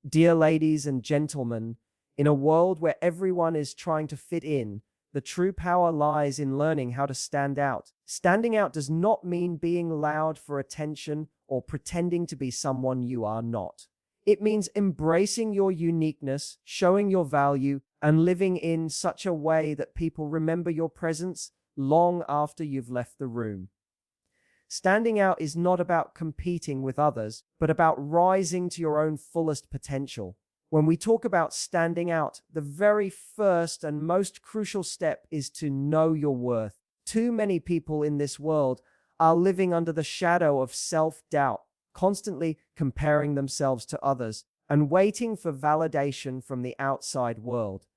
Dear ladies and gentlemen, in a world where everyone is trying to fit in, the true power lies in learning how to stand out. Standing out does not mean being loud for attention or pretending to be someone you are not. It means embracing your uniqueness, showing your value, and living in such a way that people remember your presence long after you've left the room. Standing out is not about competing with others, but about rising to your own fullest potential. When we talk about standing out, the very first and most crucial step is to know your worth. Too many people in this world are living under the shadow of self-doubt, constantly comparing themselves to others and waiting for validation from the outside world.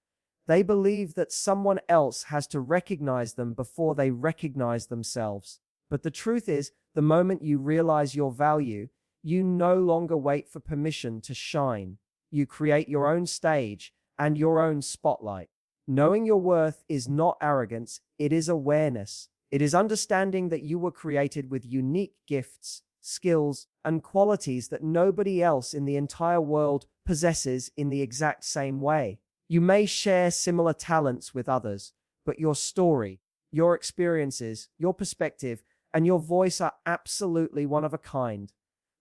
They believe that someone else has to recognize them before they recognize themselves. But the truth is, the moment you realize your value, you no longer wait for permission to shine. You create your own stage and your own spotlight. Knowing your worth is not arrogance, it is awareness. It is understanding that you were created with unique gifts, skills, and qualities that nobody else in the entire world possesses in the exact same way. You may share similar talents with others, but your story, your experiences, your perspective, and your voice are absolutely one of a kind.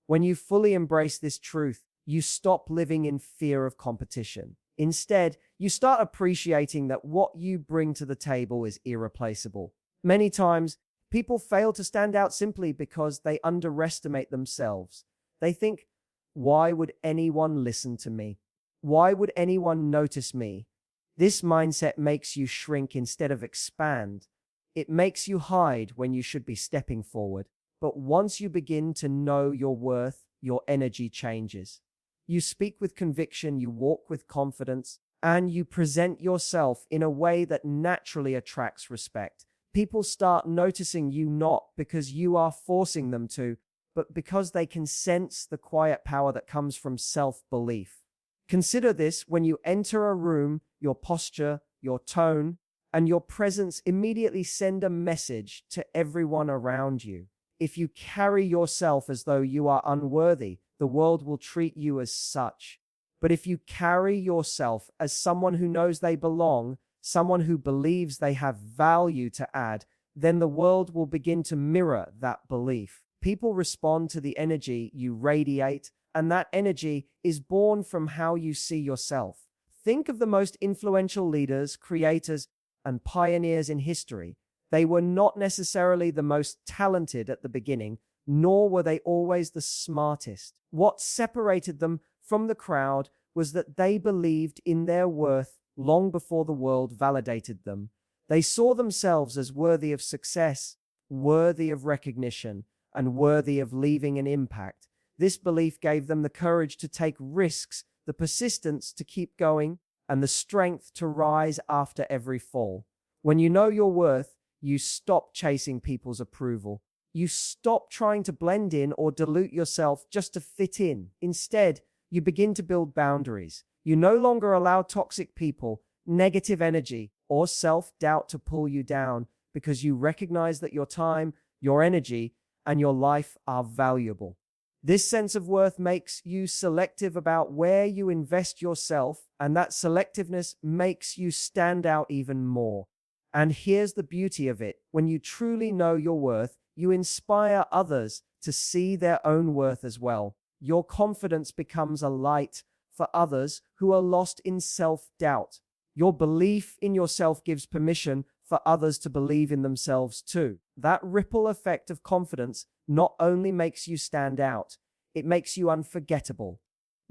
When you fully embrace this truth, you stop living in fear of competition. Instead, you start appreciating that what you bring to the table is irreplaceable. Many times, people fail to stand out simply because they underestimate themselves. They think, why would anyone listen to me? Why would anyone notice me? This mindset makes you shrink instead of expand. It makes you hide when you should be stepping forward. But once you begin to know your worth, your energy changes. You speak with conviction, you walk with confidence, and you present yourself in a way that naturally attracts respect. People start noticing you not because you are forcing them to, but because they can sense the quiet power that comes from self-belief. Consider this: when you enter a room, your posture, your tone, and your presence immediately send a message to everyone around you. If you carry yourself as though you are unworthy, the world will treat you as such. But if you carry yourself as someone who knows they belong, someone who believes they have value to add, then the world will begin to mirror that belief. People respond to the energy you radiate, and that energy is born from how you see yourself. Think of the most influential leaders, creators, and pioneers in history. They were not necessarily the most talented at the beginning, nor were they always the smartest. What separated them from the crowd was that they believed in their worth long before the world validated them. They saw themselves as worthy of success, worthy of recognition, and worthy of leaving an impact. This belief gave them the courage to take risks, the persistence to keep going, and the strength to rise after every fall. When you know your worth, you stop chasing people's approval. You stop trying to blend in or dilute yourself just to fit in. Instead, you begin to build boundaries. You no longer allow toxic people, negative energy, or self-doubt to pull you down because you recognize that your time, your energy, and your life are valuable. This sense of worth makes you selective about where you invest yourself, and that selectiveness makes you stand out even more. And here's the beauty of it: when you truly know your worth, you inspire others to see their own worth as well. Your confidence becomes a light for others who are lost in self-doubt. Your belief in yourself gives permission for others to believe in themselves too. That ripple effect of confidence not only makes you stand out, it makes you unforgettable.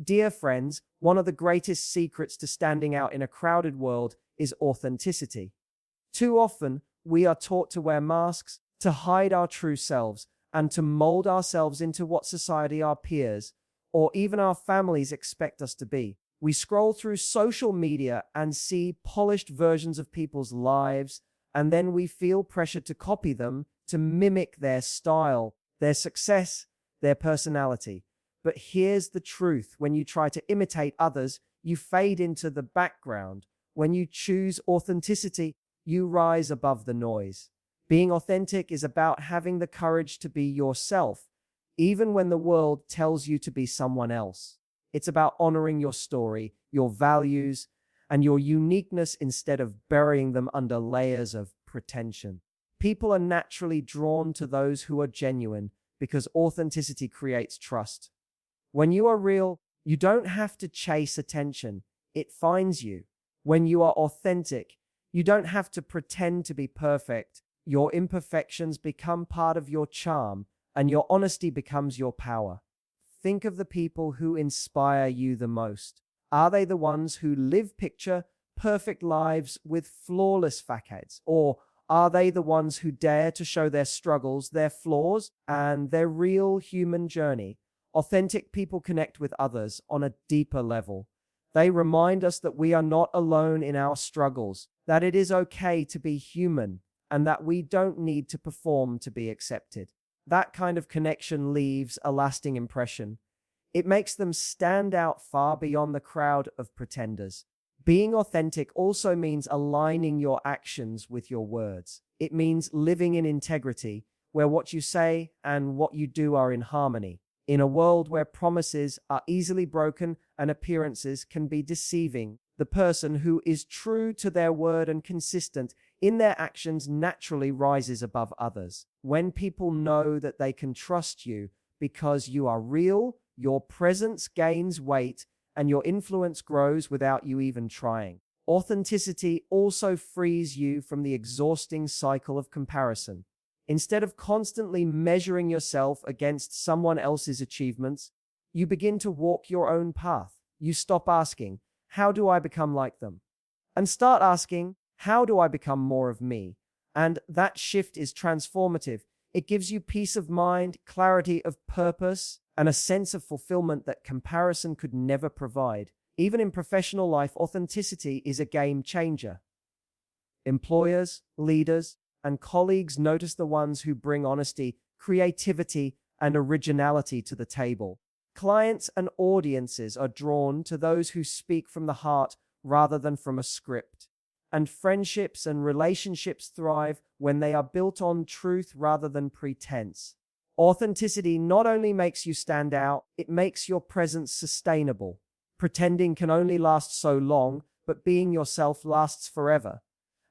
Dear friends, one of the greatest secrets to standing out in a crowded world is authenticity. Too often, we are taught to wear masks, to hide our true selves, and to mold ourselves into what society, our peers, or even our families expect us to be. We scroll through social media and see polished versions of people's lives, and then we feel pressure to copy them, to mimic their style, their success, their personality. But here's the truth: when you try to imitate others, you fade into the background. When you choose authenticity, you rise above the noise. Being authentic is about having the courage to be yourself, even when the world tells you to be someone else. It's about honoring your story, your values, and your uniqueness instead of burying them under layers of pretension. People are naturally drawn to those who are genuine because authenticity creates trust. When you are real, you don't have to chase attention, it finds you. When you are authentic, you don't have to pretend to be perfect. Your imperfections become part of your charm, and your honesty becomes your power. Think of the people who inspire you the most. Are they the ones who live picture perfect lives with flawless facades? Or are they the ones who dare to show their struggles, their flaws, and their real human journey? Authentic people connect with others on a deeper level. They remind us that we are not alone in our struggles, that it is okay to be human, and that we don't need to perform to be accepted. That kind of connection leaves a lasting impression. It makes them stand out far beyond the crowd of pretenders. Being authentic also means aligning your actions with your words. It means living in integrity, where what you say and what you do are in harmony. In a world where promises are easily broken and appearances can be deceiving, the person who is true to their word and consistent in their actions naturally rises above others. When people know that they can trust you because you are real, your presence gains weight and your influence grows without you even trying. Authenticity also frees you from the exhausting cycle of comparison. Instead of constantly measuring yourself against someone else's achievements, you begin to walk your own path. You stop asking, "How do I become like them?" and start asking, "How do I become more of me?" And that shift is transformative. It gives you peace of mind, clarity of purpose, and a sense of fulfillment that comparison could never provide. Even in professional life, authenticity is a game changer. Employers, leaders, and colleagues notice the ones who bring honesty, creativity, and originality to the table. Clients and audiences are drawn to those who speak from the heart rather than from a script. And friendships and relationships thrive when they are built on truth rather than pretense. Authenticity not only makes you stand out, it makes your presence sustainable. Pretending can only last so long, but being yourself lasts forever.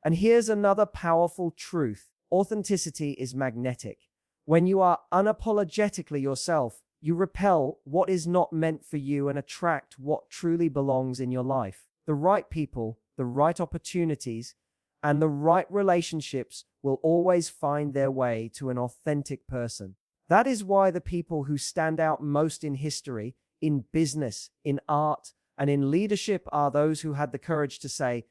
And here's another powerful truth. Authenticity is magnetic. When you are unapologetically yourself, you repel what is not meant for you and attract what truly belongs in your life. The right people, the right opportunities, and the right relationships will always find their way to an authentic person. That is why the people who stand out most in history, in business, in art, and in leadership are those who had the courage to say,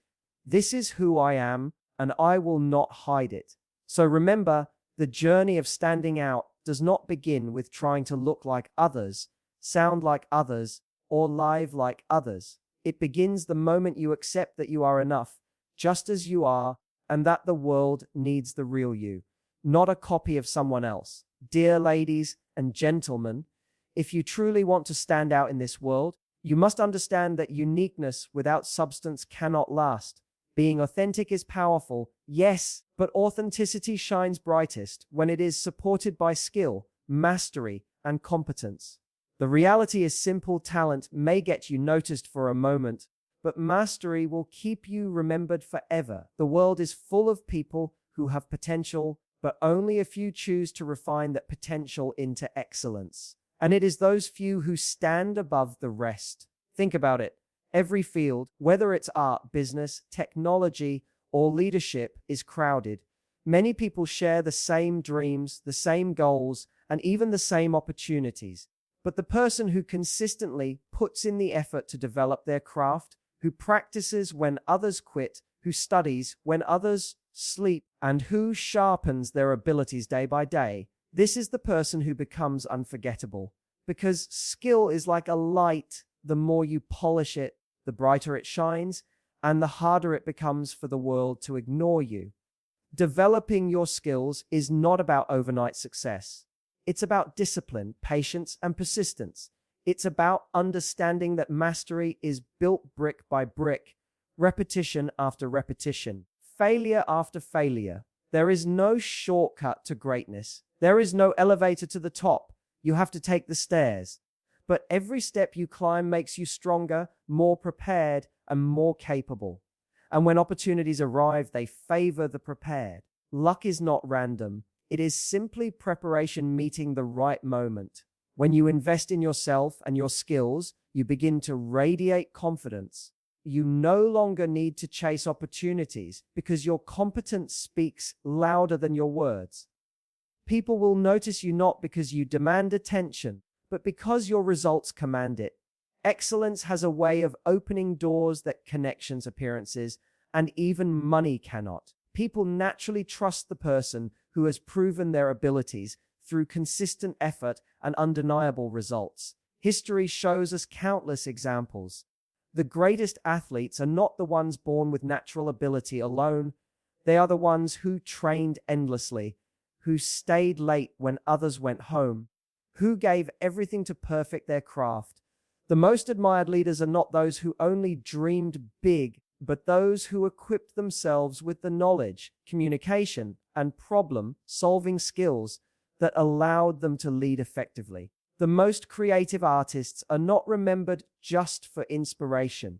"This is who I am, and I will not hide it." So remember, the journey of standing out does not begin with trying to look like others, sound like others, or live like others. It begins the moment you accept that you are enough, just as you are, and that the world needs the real you, not a copy of someone else. Dear ladies and gentlemen, if you truly want to stand out in this world, you must understand that uniqueness without substance cannot last. Being authentic is powerful, yes, but authenticity shines brightest when it is supported by skill, mastery, and competence. The reality is simple: talent may get you noticed for a moment, but mastery will keep you remembered forever. The world is full of people who have potential, but only a few choose to refine that potential into excellence. And it is those few who stand above the rest. Think about it. Every field, whether it's art, business, technology, or leadership, is crowded. Many people share the same dreams, the same goals, and even the same opportunities. But the person who consistently puts in the effort to develop their craft, who practices when others quit, who studies when others sleep, and who sharpens their abilities day by day, this is the person who becomes unforgettable. Because skill is like a light. The more you polish it, the brighter it shines, and the harder it becomes for the world to ignore you. Developing your skills is not about overnight success. It's about discipline, patience, and persistence. It's about understanding that mastery is built brick by brick, repetition after repetition, failure after failure. There is no shortcut to greatness. There is no elevator to the top. You have to take the stairs. But every step you climb makes you stronger, more prepared, and more capable. And when opportunities arrive, they favor the prepared. Luck is not random. It is simply preparation meeting the right moment. When you invest in yourself and your skills, you begin to radiate confidence. You no longer need to chase opportunities because your competence speaks louder than your words. People will notice you not because you demand attention, but because your results command it. Excellence has a way of opening doors that connections, appearances, and even money cannot. People naturally trust the person who has proven their abilities through consistent effort and undeniable results. History shows us countless examples. The greatest athletes are not the ones born with natural ability alone. They are the ones who trained endlessly, who stayed late when others went home, who gave everything to perfect their craft. The most admired leaders are not those who only dreamed big, but those who equipped themselves with the knowledge, communication, and problem-solving skills that allowed them to lead effectively. The most creative artists are not remembered just for inspiration.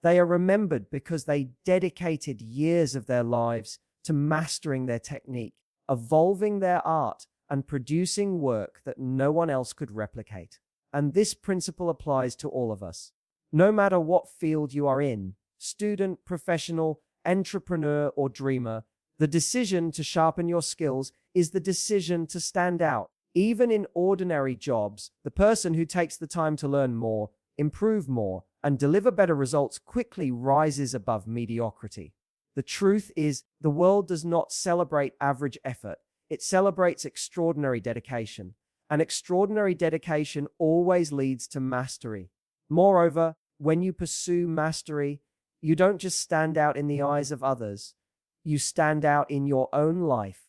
They are remembered because they dedicated years of their lives to mastering their technique, evolving their art, and producing work that no one else could replicate. And this principle applies to all of us. No matter what field you are in, student, professional, entrepreneur, or dreamer, the decision to sharpen your skills is the decision to stand out. Even in ordinary jobs, the person who takes the time to learn more, improve more, and deliver better results quickly rises above mediocrity. The truth is, the world does not celebrate average effort. It celebrates extraordinary dedication. And extraordinary dedication always leads to mastery. Moreover, when you pursue mastery, you don't just stand out in the eyes of others. You stand out in your own life.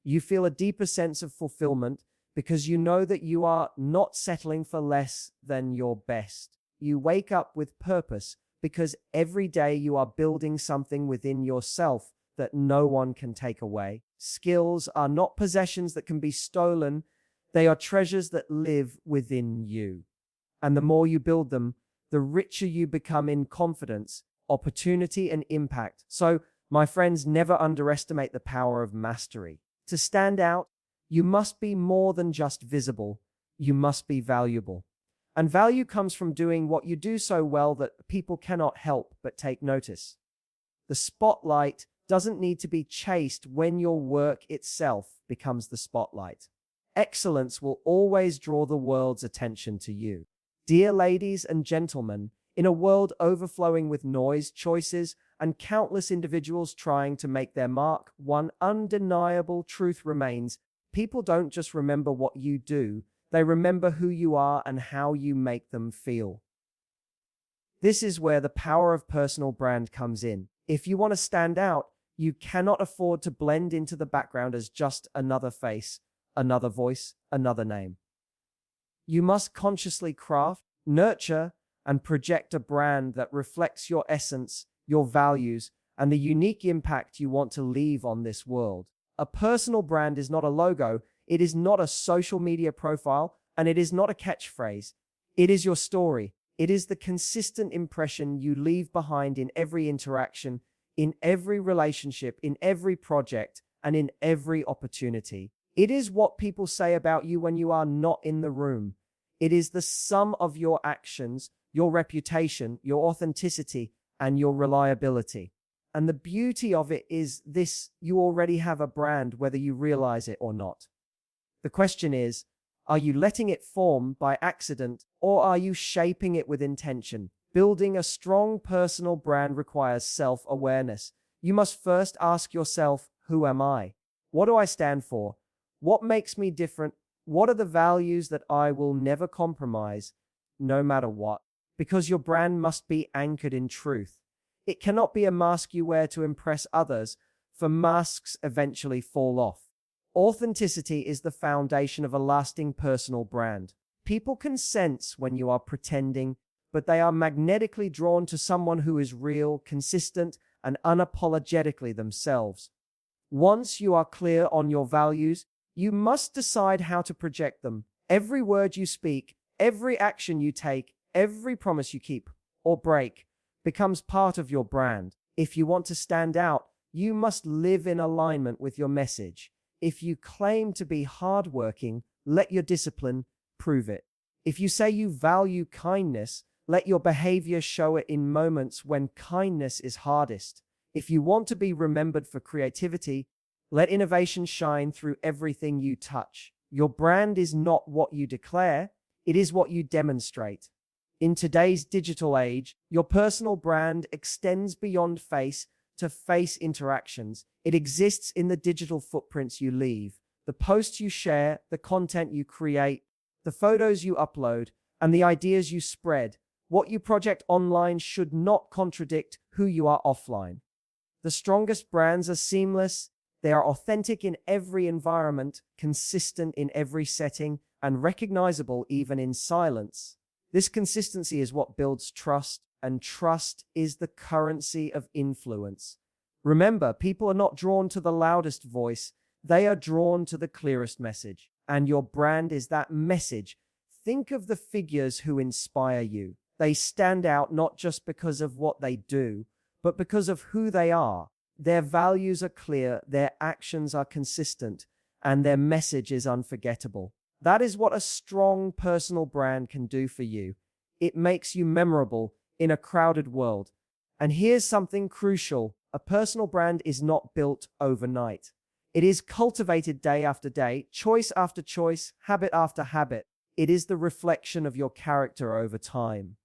You feel a deeper sense of fulfillment because you know that you are not settling for less than your best. You wake up with purpose because every day you are building something within yourself that no one can take away. Skills are not possessions that can be stolen. They are treasures that live within you. And the more you build them, the richer you become in confidence, opportunity, and impact. So, my friends, never underestimate the power of mastery. To stand out, you must be more than just visible. You must be valuable. And value comes from doing what you do so well that people cannot help but take notice. The spotlight doesn't need to be chased when your work itself becomes the spotlight. Excellence will always draw the world's attention to you. Dear ladies and gentlemen, in a world overflowing with noise, choices, and countless individuals trying to make their mark, one undeniable truth remains. People don't just remember what you do, they remember who you are and how you make them feel. This is where the power of personal brand comes in. If you want to stand out, you cannot afford to blend into the background as just another face, another voice, another name. You must consciously craft, nurture, and project a brand that reflects your essence, your values, and the unique impact you want to leave on this world. A personal brand is not a logo, it is not a social media profile, and it is not a catchphrase. It is your story. It is the consistent impression you leave behind in every interaction, in every relationship, in every project, and in every opportunity. It is what people say about you when you are not in the room. It is the sum of your actions, your reputation, your authenticity, and your reliability. And the beauty of it is this: you already have a brand, whether you realize it or not. The question is, are you letting it form by accident, or are you shaping it with intention? Building a strong personal brand requires self-awareness. You must first ask yourself, who am I? What do I stand for? What makes me different? What are the values that I will never compromise, no matter what? Because your brand must be anchored in truth. It cannot be a mask you wear to impress others, for masks eventually fall off. Authenticity is the foundation of a lasting personal brand. People can sense when you are pretending, but they are magnetically drawn to someone who is real, consistent, and unapologetically themselves. Once you are clear on your values, you must decide how to project them. Every word you speak, Every action you take, every promise you keep or break becomes part of your brand. If you want to stand out, you must live in alignment with your message. If you claim to be hardworking, let your discipline prove it. If you say you value kindness, let your behavior show it in moments when kindness is hardest. If you want to be remembered for creativity, let innovation shine through everything you touch. Your brand is not what you declare, it is what you demonstrate. In today's digital age, your personal brand extends beyond face-to-face interactions. It exists in the digital footprints you leave, the posts you share, the content you create, the photos you upload, and the ideas you spread. What you project online should not contradict who you are offline. The strongest brands are seamless. They are authentic in every environment, consistent in every setting, and recognizable even in silence. This consistency is what builds trust, and trust is the currency of influence. Remember, people are not drawn to the loudest voice, they are drawn to the clearest message. And your brand is that message. Think of the figures who inspire you. They stand out not just because of what they do, but because of who they are. Their values are clear, their actions are consistent, and their message is unforgettable. That is what a strong personal brand can do for you. It makes you memorable in a crowded world. And here's something crucial. A personal brand is not built overnight. It is cultivated day after day, choice after choice, habit after habit. It is the reflection of your character over time.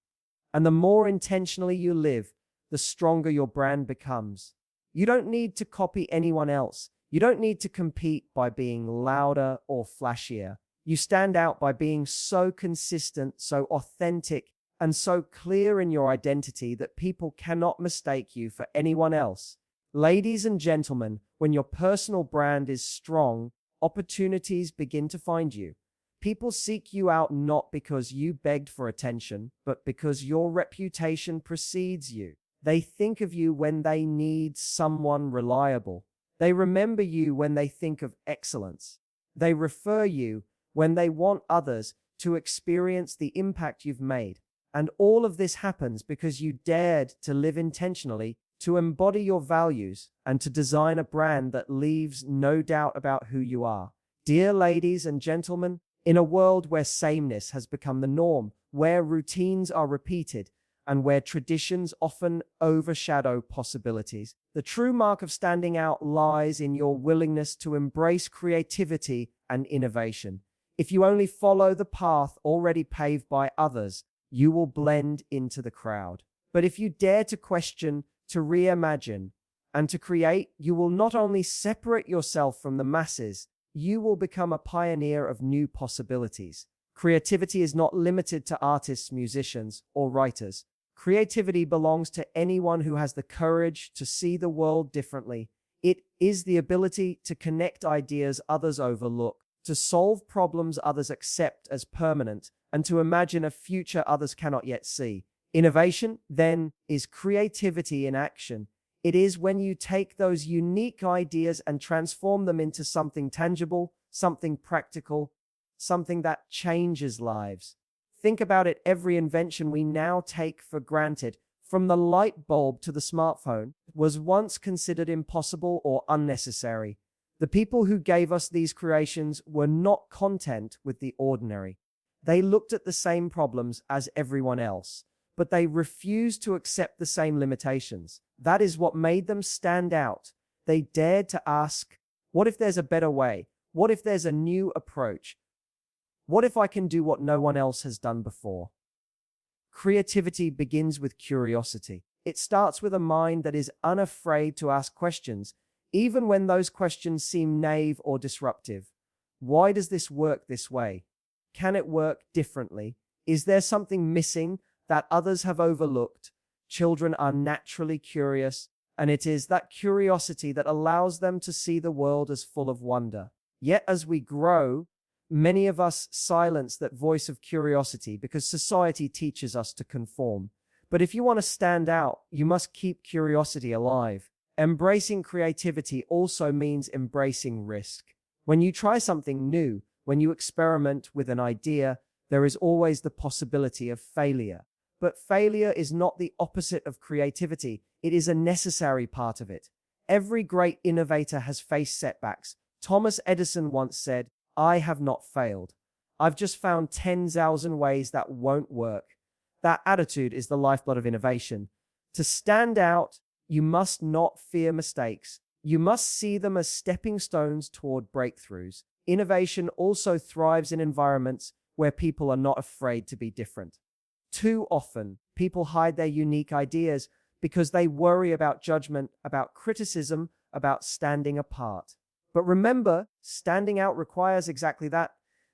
And the more intentionally you live, the stronger your brand becomes. You don't need to copy anyone else. You don't need to compete by being louder or flashier. You stand out by being so consistent, so authentic, and so clear in your identity that people cannot mistake you for anyone else. Ladies and gentlemen, when your personal brand is strong, opportunities begin to find you. People seek you out not because you begged for attention, but because your reputation precedes you. They think of you when they need someone reliable. They remember you when they think of excellence. They refer you when they want others to experience the impact you've made. And all of this happens because you dared to live intentionally, to embody your values, and to design a brand that leaves no doubt about who you are. Dear ladies and gentlemen, in a world where sameness has become the norm, where routines are repeated, and where traditions often overshadow possibilities, the true mark of standing out lies in your willingness to embrace creativity and innovation. If you only follow the path already paved by others, you will blend into the crowd. But if you dare to question, to reimagine, and to create, you will not only separate yourself from the masses, you will become a pioneer of new possibilities. Creativity is not limited to artists, musicians, or writers. Creativity belongs to anyone who has the courage to see the world differently. It is the ability to connect ideas others overlook, to solve problems others accept as permanent, and to imagine a future others cannot yet see. Innovation, then, is creativity in action. It is when you take those unique ideas and transform them into something tangible, something practical, something that changes lives. Think about it, every invention we now take for granted, from the light bulb to the smartphone, was once considered impossible or unnecessary. The people who gave us these creations were not content with the ordinary. They looked at the same problems as everyone else, but they refused to accept the same limitations. That is what made them stand out. They dared to ask, what if there's a better way? What if there's a new approach? What if I can do what no one else has done before? Creativity begins with curiosity. It starts with a mind that is unafraid to ask questions, even when those questions seem naive or disruptive. Why does this work this way? Can it work differently? Is there something missing that others have overlooked? Children are naturally curious, and it is that curiosity that allows them to see the world as full of wonder. Yet as we grow, many of us silence that voice of curiosity because society teaches us to conform. But if you want to stand out, you must keep curiosity alive. Embracing creativity also means embracing risk. When you try something new, when you experiment with an idea, there is always the possibility of failure. But failure is not the opposite of creativity, it is a necessary part of it. Every great innovator has faced setbacks. Thomas Edison once said, "I have not failed. I've just found 10,000 ways that won't work." That attitude is the lifeblood of innovation. To stand out, you must not fear mistakes. You must see them as stepping stones toward breakthroughs. Innovation also thrives in environments where people are not afraid to be different. Too often, people hide their unique ideas because they worry about judgment, about criticism, about standing apart. But remember, standing out requires exactly that,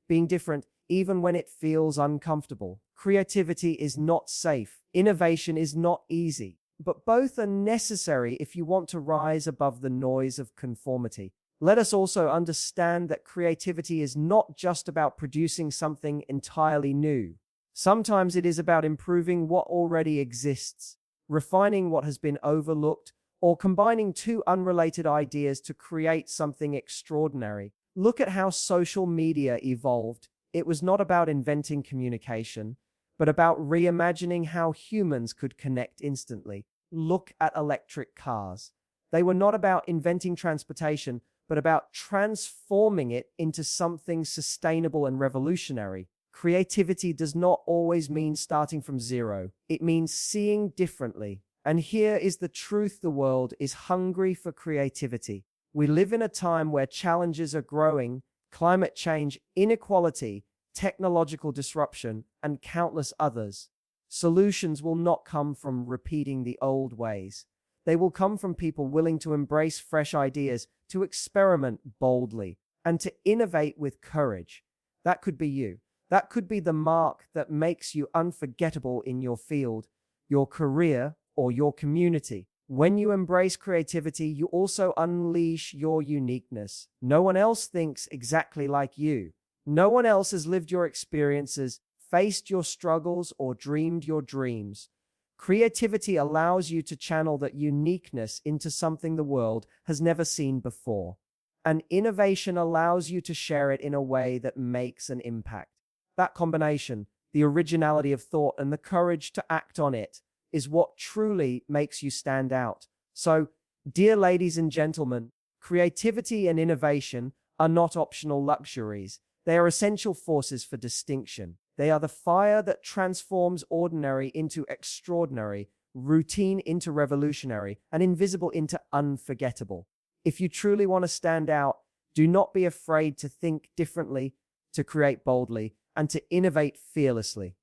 being different, even when it feels uncomfortable. Creativity is not safe. Innovation is not easy. But both are necessary if you want to rise above the noise of conformity. Let us also understand that creativity is not just about producing something entirely new. Sometimes it is about improving what already exists, refining what has been overlooked, or combining two unrelated ideas to create something extraordinary. Look at how social media evolved. It was not about inventing communication, but about reimagining how humans could connect instantly. Look at electric cars. They were not about inventing transportation, but about transforming it into something sustainable and revolutionary. Creativity does not always mean starting from zero. It means seeing differently. And here is the truth: the world is hungry for creativity. We live in a time where challenges are growing: climate change, inequality, technological disruption, and countless others. Solutions will not come from repeating the old ways. They will come from people willing to embrace fresh ideas, to experiment boldly, and to innovate with courage. That could be you. That could be the mark that makes you unforgettable in your field, your career, or your community. When you embrace creativity, you also unleash your uniqueness. No one else thinks exactly like you. No one else has lived your experiences, faced your struggles, or dreamed your dreams. Creativity allows you to channel that uniqueness into something the world has never seen before. And innovation allows you to share it in a way that makes an impact. That combination, the originality of thought and the courage to act on it, is what truly makes you stand out. So, dear ladies and gentlemen, creativity and innovation are not optional luxuries. They are essential forces for distinction. They are the fire that transforms ordinary into extraordinary, routine into revolutionary, and invisible into unforgettable. If you truly want to stand out, do not be afraid to think differently, to create boldly, and to innovate fearlessly.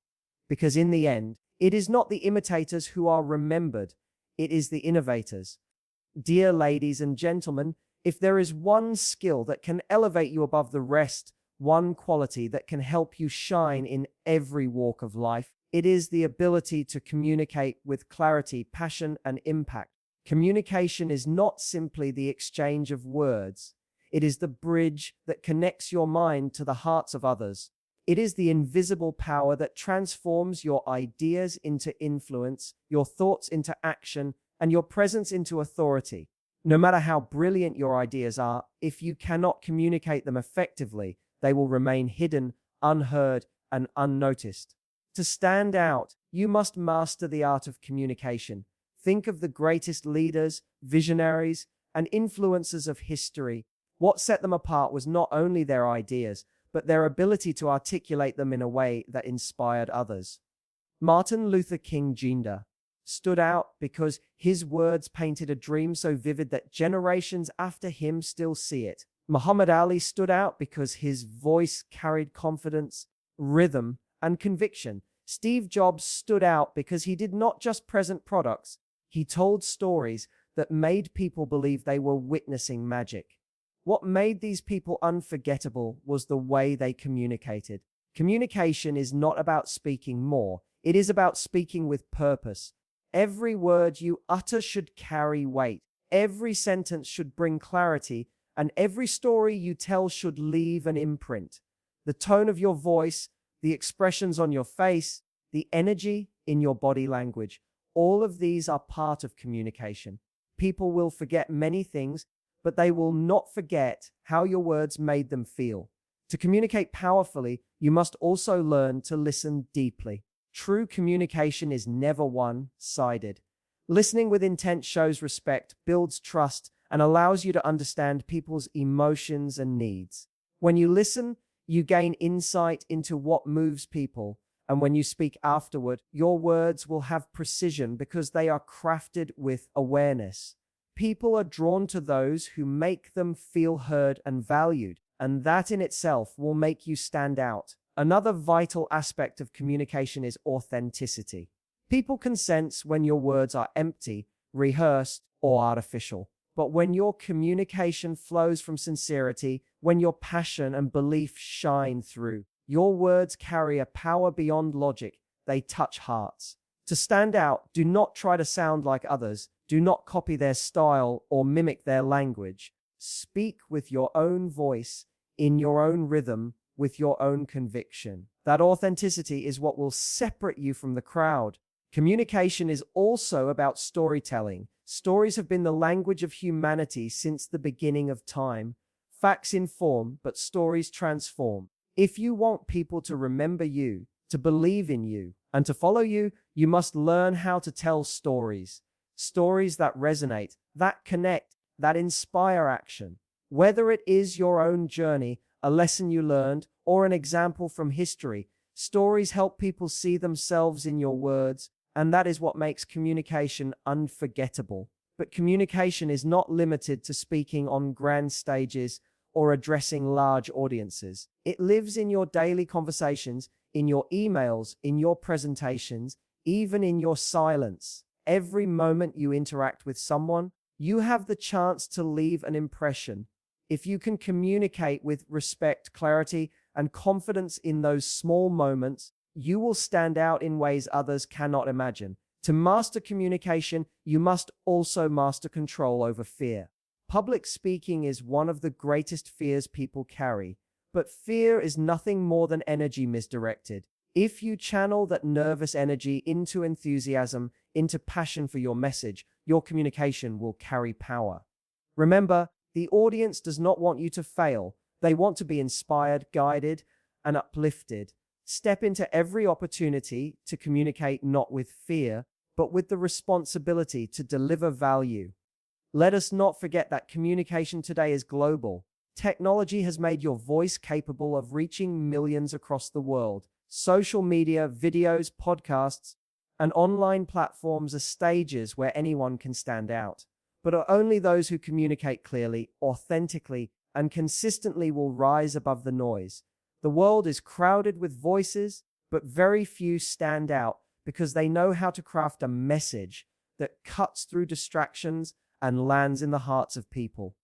Because in the end, it is not the imitators who are remembered, it is the innovators. Dear ladies and gentlemen, if there is one skill that can elevate you above the rest, one quality that can help you shine in every walk of life, it is the ability to communicate with clarity, passion, and impact. Communication is not simply the exchange of words. It is the bridge that connects your mind to the hearts of others. It is the invisible power that transforms your ideas into influence, your thoughts into action, and your presence into authority. No matter how brilliant your ideas are, if you cannot communicate them effectively, they will remain hidden, unheard, and unnoticed. To stand out, you must master the art of communication. Think of the greatest leaders, visionaries, and influencers of history. What set them apart was not only their ideas, but their ability to articulate them in a way that inspired others. Martin Luther King Jr. stood out because his words painted a dream so vivid that generations after him still see it. Muhammad Ali stood out because his voice carried confidence, rhythm, and conviction. Steve Jobs stood out because he did not just present products, he told stories that made people believe they were witnessing magic. What made these people unforgettable was the way they communicated. Communication is not about speaking more, it is about speaking with purpose. Every word you utter should carry weight. Every sentence should bring clarity, and every story you tell should leave an imprint. The tone of your voice, the expressions on your face, the energy in your body language, all of these are part of communication. People will forget many things, but they will not forget how your words made them feel. To communicate powerfully, you must also learn to listen deeply. True communication is never one-sided. Listening with intent shows respect, builds trust, and allows you to understand people's emotions and needs. When you listen, you gain insight into what moves people, and when you speak afterward, your words will have precision because they are crafted with awareness. People are drawn to those who make them feel heard and valued, and that in itself will make you stand out. Another vital aspect of communication is authenticity. People can sense when your words are empty, rehearsed, or artificial. But when your communication flows from sincerity, when your passion and belief shine through, your words carry a power beyond logic. They touch hearts. To stand out, do not try to sound like others. Do not copy their style or mimic their language. Speak with your own voice, in your own rhythm, with your own conviction. That authenticity is what will separate you from the crowd. Communication is also about storytelling. Stories have been the language of humanity since the beginning of time. Facts inform, but stories transform. If you want people to remember you, to believe in you, and to follow you, you must learn how to tell stories. Stories that resonate, that connect, that inspire action. Whether it is your own journey, a lesson you learned, or an example from history, stories help people see themselves in your words, and that is what makes communication unforgettable. But communication is not limited to speaking on grand stages or addressing large audiences. It lives in your daily conversations, in your emails, in your presentations, even in your silence. Every moment you interact with someone, you have the chance to leave an impression. If you can communicate with respect, clarity, and confidence in those small moments, you will stand out in ways others cannot imagine. To master communication, you must also master control over fear. Public speaking is one of the greatest fears people carry, but fear is nothing more than energy misdirected. If you channel that nervous energy into enthusiasm, into passion for your message, your communication will carry power. Remember, the audience does not want you to fail. They want to be inspired, guided, and uplifted. Step into every opportunity to communicate not with fear, but with the responsibility to deliver value. Let us not forget that communication today is global. Technology has made your voice capable of reaching millions across the world. Social media, videos, podcasts, and online platforms are stages where anyone can stand out. But only those who communicate clearly, authentically, and consistently will rise above the noise. The world is crowded with voices, but very few stand out because they know how to craft a message that cuts through distractions and lands in the hearts of people.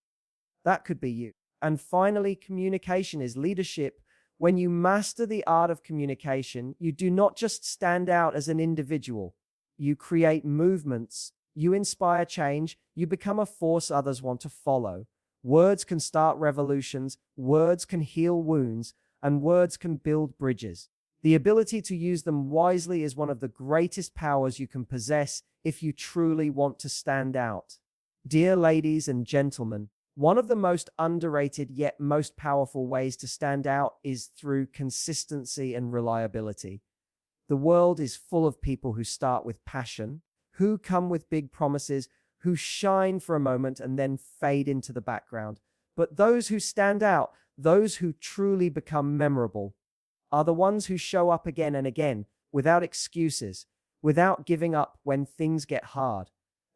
That could be you. And finally, communication is leadership. When you master the art of communication, you do not just stand out as an individual. You create movements, you inspire change, you become a force others want to follow. Words can start revolutions, words can heal wounds, and words can build bridges. The ability to use them wisely is one of the greatest powers you can possess if you truly want to stand out. Dear ladies and gentlemen, one of the most underrated yet most powerful ways to stand out is through consistency and reliability. The world is full of people who start with passion, who come with big promises, who shine for a moment and then fade into the background. But those who stand out, those who truly become memorable, are the ones who show up again and again, without excuses, without giving up when things get hard.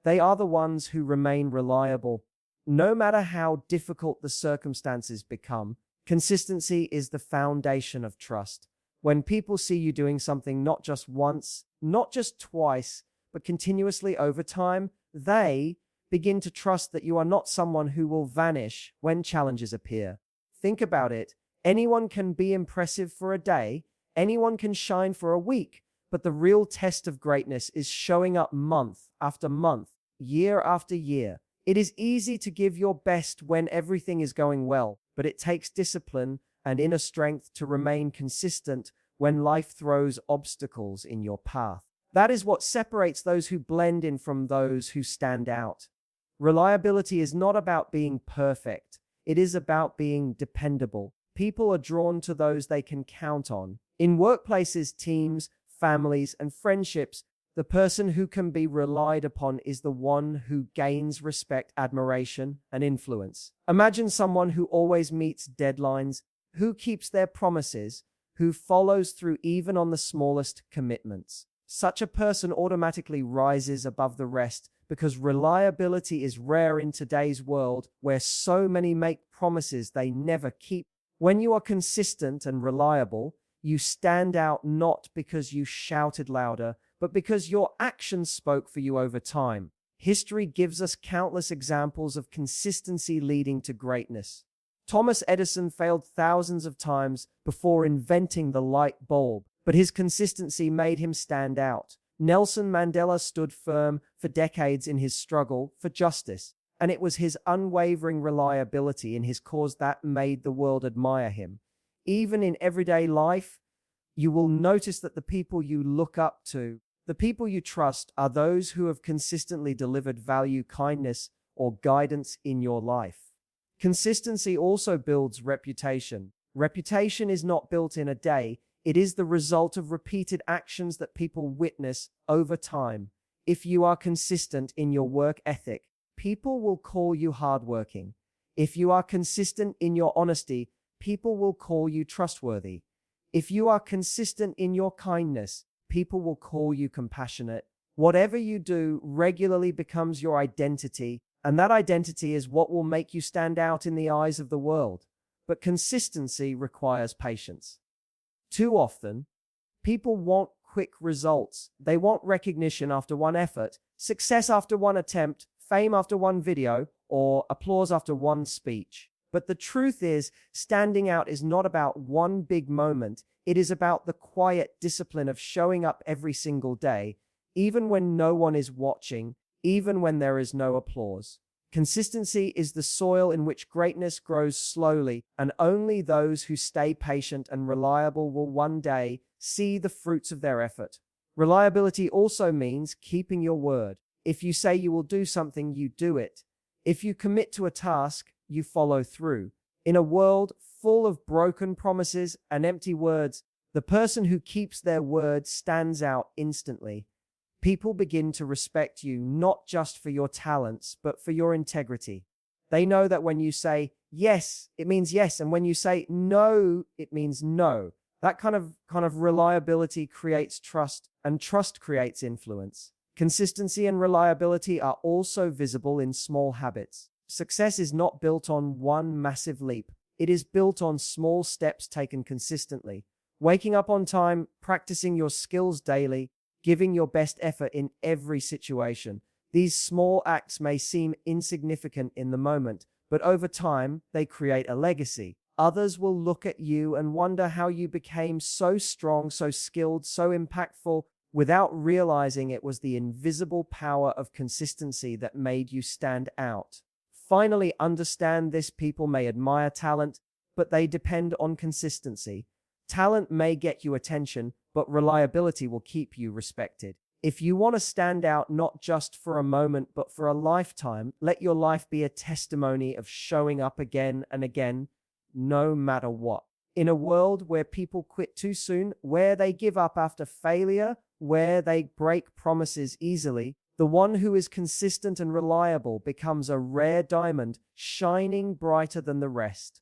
They are the ones who remain reliable. No matter how difficult the circumstances become, consistency is the foundation of trust. When people see you doing something not just once, not just twice, but continuously over time, they begin to trust that you are not someone who will vanish when challenges appear. Think about it. Anyone can be impressive for a day, anyone can shine for a week, but the real test of greatness is showing up month after month, year after year. It is easy to give your best when everything is going well, but it takes discipline and inner strength to remain consistent when life throws obstacles in your path. That is what separates those who blend in from those who stand out. Reliability is not about being perfect. It is about being dependable. People are drawn to those they can count on. In workplaces, teams, families, and friendships, the person who can be relied upon is the one who gains respect, admiration, and influence. Imagine someone who always meets deadlines, who keeps their promises, who follows through even on the smallest commitments. Such a person automatically rises above the rest because reliability is rare in today's world where so many make promises they never keep. When you are consistent and reliable, you stand out not because you shouted louder, but because your actions spoke for you over time. History gives us countless examples of consistency leading to greatness. Thomas Edison failed thousands of times before inventing the light bulb, but his consistency made him stand out. Nelson Mandela stood firm for decades in his struggle for justice, and it was his unwavering reliability in his cause that made the world admire him. Even in everyday life, you will notice that the people you look up to, the people you trust, are those who have consistently delivered value, kindness, or guidance in your life. Consistency also builds reputation. Reputation is not built in a day. It is the result of repeated actions that people witness over time. If you are consistent in your work ethic, people will call you hardworking. If you are consistent in your honesty, people will call you trustworthy. If you are consistent in your kindness, people will call you compassionate. Whatever you do regularly becomes your identity, and that identity is what will make you stand out in the eyes of the world. But consistency requires patience. Too often, people want quick results. They want recognition after one effort, success after one attempt, fame after one video, or applause after one speech. But the truth is, standing out is not about one big moment. It is about the quiet discipline of showing up every single day, even when no one is watching, even when there is no applause. Consistency is the soil in which greatness grows slowly, and only those who stay patient and reliable will one day see the fruits of their effort. Reliability also means keeping your word. If you say you will do something, you do it. If you commit to a task, you follow through. In a world full of broken promises and empty words, the person who keeps their word stands out instantly. People begin to respect you not just for your talents, but for your integrity. They know that when you say yes, it means yes, and when you say no, it means no. That kind of reliability creates trust, and trust creates influence. Consistency and reliability are also visible in small habits. Success is not built on one massive leap. It is built on small steps taken consistently. Waking up on time, practicing your skills daily, giving your best effort in every situation. These small acts may seem insignificant in the moment, but over time, they create a legacy. Others will look at you and wonder how you became so strong, so skilled, so impactful, without realizing it was the invisible power of consistency that made you stand out. Finally, understand this: people may admire talent, but they depend on consistency. Talent may get you attention, but reliability will keep you respected. If you want to stand out not just for a moment, but for a lifetime, let your life be a testimony of showing up again and again, no matter what. In a world where people quit too soon, where they give up after failure, where they break promises easily, the one who is consistent and reliable becomes a rare diamond, shining brighter than the rest.